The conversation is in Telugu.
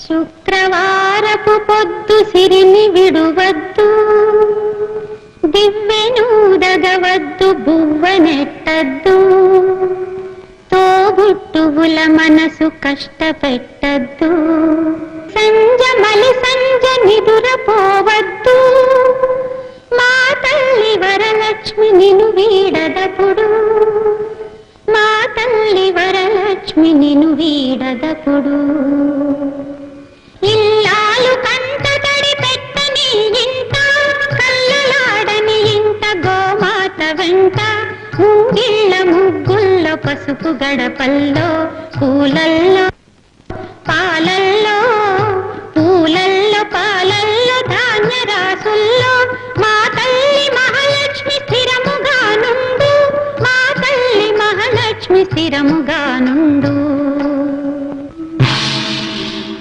శుక్రవారపు పొద్దు సిరిని విడువద్దు, దివ్వెనూదగవద్దు, బువ్వనెట్టద్దు, తోబుట్టువుల మనసు కష్టపెట్టద్దు, సంజమలి సంజ నిదురపోవద్దు, మా తల్లి వరలక్ష్మి నిను వీడదపుడు, మా తల్లి వరలక్ష్మి నిను వీడదపుడు. ఇల్లాలు కంట తడి పెట్టని ఇంట, కల్లలాడని ఇంట, గోమాత వెంట, ముంగిళ్ళ ముగ్గుల్లో, పసుపు గడపల్లో, పూలల్లో పాలల్లో, పూలల్లో పాలల్లో, ధాన్య రాసుల్లో, మా తల్లి మహాలక్ష్మి స్థిరముగా నుండు, మా తల్లి మహాలక్ష్మి స్థిరముగా నుండు.